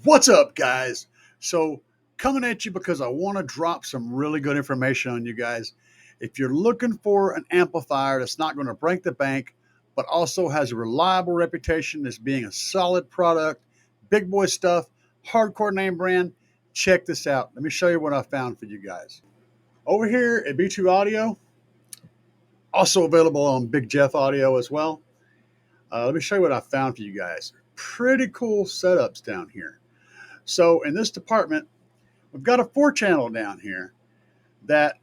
What's up, guys? So, coming at you because I want to drop some really good information on you guys. If you're looking for an amplifier that's not going to break the bank, but also has a reliable reputation as being a solid product, big boy stuff, hardcore name brand, check this out. Let me show you what I found for you guys. Over here at B2 Audio, also available on Big Jeff Audio as well. Let me show you what I found for you guys. Pretty cool setups down here. So in this department, we've got a 4-channel down here that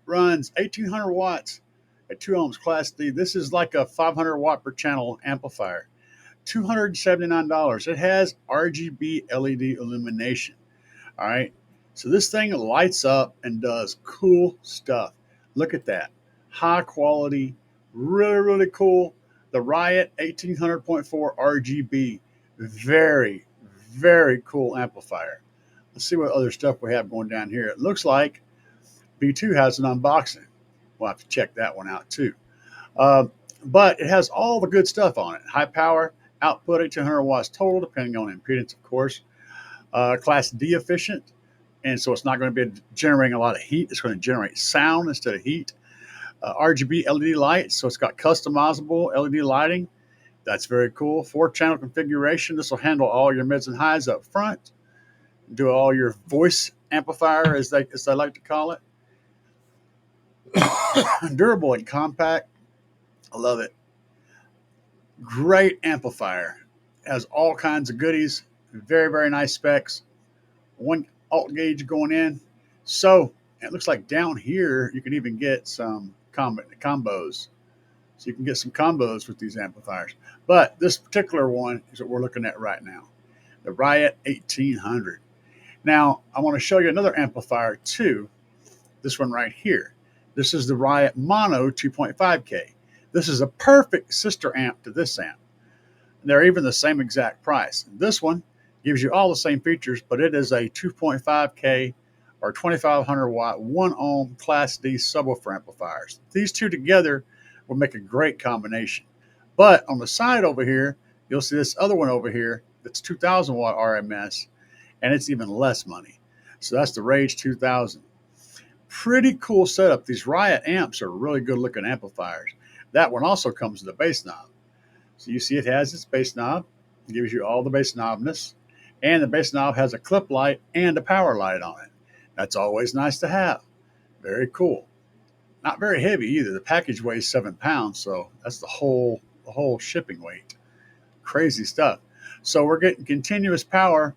runs 1800 watts at 2 ohms Class D. This is like a 500 watt per channel amplifier. $279. It has RGB LED illumination. All right. So this thing lights up and does cool stuff. Look at that. High quality, really, really cool. The Riot 1800.4 RGB. Very, very cool amplifier. Let's see what other stuff we have going down here. It looks like B2 has an unboxing. We'll have to check that one out too. But it has all the good stuff on it. High power, output 1800 watts total, depending on impedance, of course. Class D efficient, and so it's not going to be generating a lot of heat. It's going to generate sound instead of heat. RGB LED lights, so it's got customizable LED lighting. That's very cool. 4-channel configuration. This will handle all your mids and highs up front. Do all your voice amplifier, as they like to call it. Durable and compact. I love it. Great amplifier. Has all kinds of goodies. Very, very nice specs. 1 alt gauge going in. So it looks like down here you can even get some combos. So you can get some combos with these amplifiers. But this particular one is what we're looking at right now. The Riot 1800. Now, I want to show you another amplifier too. This one right here. This is the Riot Mono 2.5K. This is a perfect sister amp to this amp. They're even the same exact price. This one gives you all the same features, but it is a 2.5K or 2500 watt 1 ohm Class D subwoofer amplifiers. These two together will make a great combination. But on the side over here, you'll see this other one over here that's 2000 watt RMS, and it's even less money. So that's the Rage 2000. Pretty cool setup. These Riot amps are really good looking amplifiers. That one also comes with a bass knob. So you see it has its bass knob. It gives you all the bass knobness. And the bass knob has a clip light and a power light on it. That's always nice to have. Very cool. Not very heavy either. The package weighs 7 pounds, so that's the whole shipping weight. Crazy stuff. So we're getting continuous power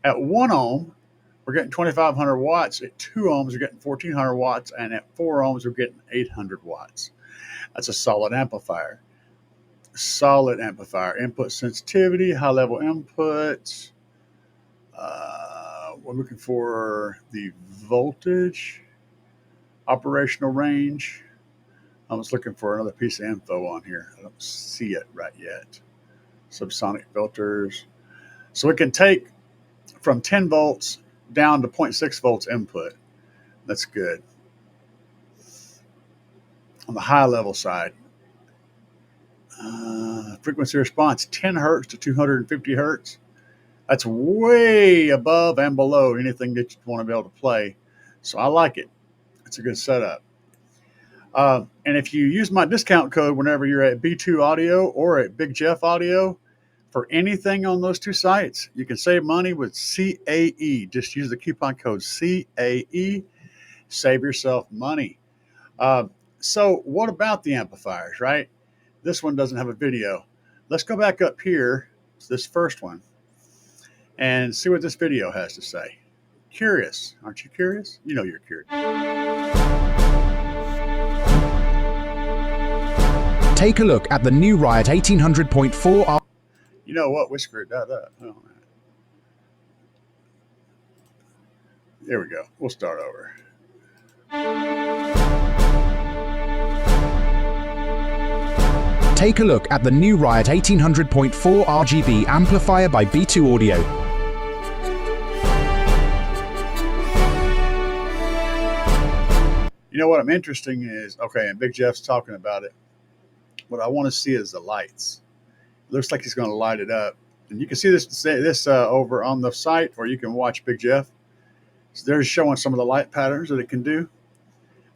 at 1 ohm. We're getting 2500 watts. At 2 ohms, we're getting 1400 watts. And at 4 ohms, we're getting 800 watts. That's a solid amplifier. Solid amplifier. Input sensitivity, high level inputs. We're looking for the voltage, operational range. I was looking for another piece of info on here. I don't see it right yet. Subsonic filters. So we can take from 10 volts down to 0.6 volts input. That's good. On the high level side, frequency response 10 hertz to 250 hertz. That's way above and below anything that you want to be able to play. So I like it. It's a good setup. And if you use my discount code whenever you're at B2 Audio or at Big Jeff Audio for anything on those two sites, you can save money with CAE. Just use the coupon code CAE. Save yourself money. So what about the amplifiers, right? This one doesn't have a video. Let's go back up here to this first one and see what this video has to say. Curious. Aren't you curious? You know you're curious. Take a look at the new Riot 1800.4. You know what? We screwed that up. Oh, there we go. We'll start over. Take a look at the new Riot 1800.4 RGB amplifier by B2 Audio. You know what I'm interesting is, okay, and Big Jeff's talking about it. What I want to see is the lights. It looks like he's going to light it up And you can see this over on the site, or you can watch Big Jeff. So they're showing some of the light patterns that it can do.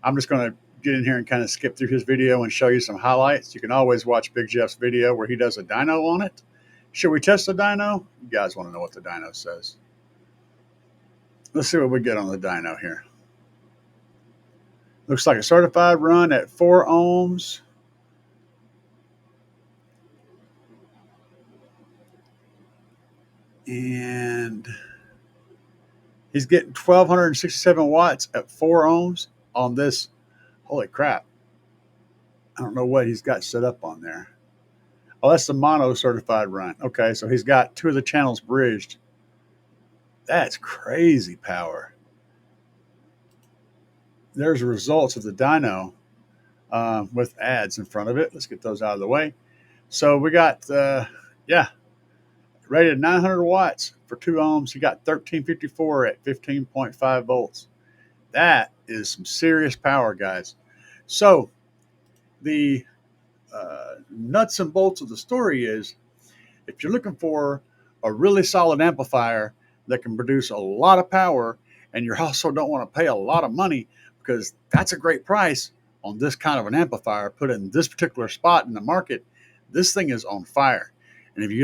I'm just going to get in here and kind of skip through his video and show you some highlights. You can always watch Big Jeff's video where he does a dyno on it. Should we test the dyno? You guys want to know what the dyno says. Let's see what we get on the dyno here. Looks like a certified run at 4 ohms. And he's getting 1,267 watts at 4 ohms on this. Holy crap. I don't know what he's got set up on there. Oh, that's the mono certified run. Okay, so he's got 2 of the channels bridged. That's crazy power. There's the results of the dyno with ads in front of it. Let's get those out of the way. So we got, rated 900 watts for 2 ohms. He got 1354 at 15.5 volts. That is some serious power, guys. So the nuts and bolts of the story is, if you're looking for a really solid amplifier that can produce a lot of power, and you also don't want to pay a lot of money, because that's a great price on this kind of an amplifier put in this particular spot in the market, this thing is on fire. And if you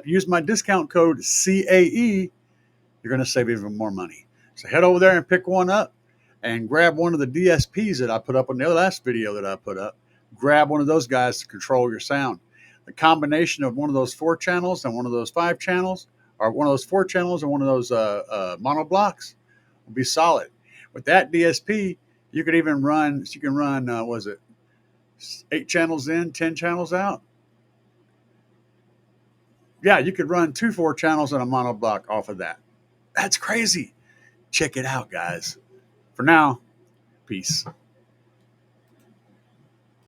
use my discount code CAE, you're going to save even more money. So head over there and pick one up and grab one of the DSPs that I put up on the last video that I put up. Grab one of those guys to control your sound. The combination of one of those 4 channels and one of those 5 channels, or one of those 4 channels and one of those monoblocks, will be solid. With that DSP, you could even run, 8 channels in, 10 channels out? Yeah, you could run 2 4 channels and a monoblock off of that. That's crazy. Check it out, guys. For now, peace.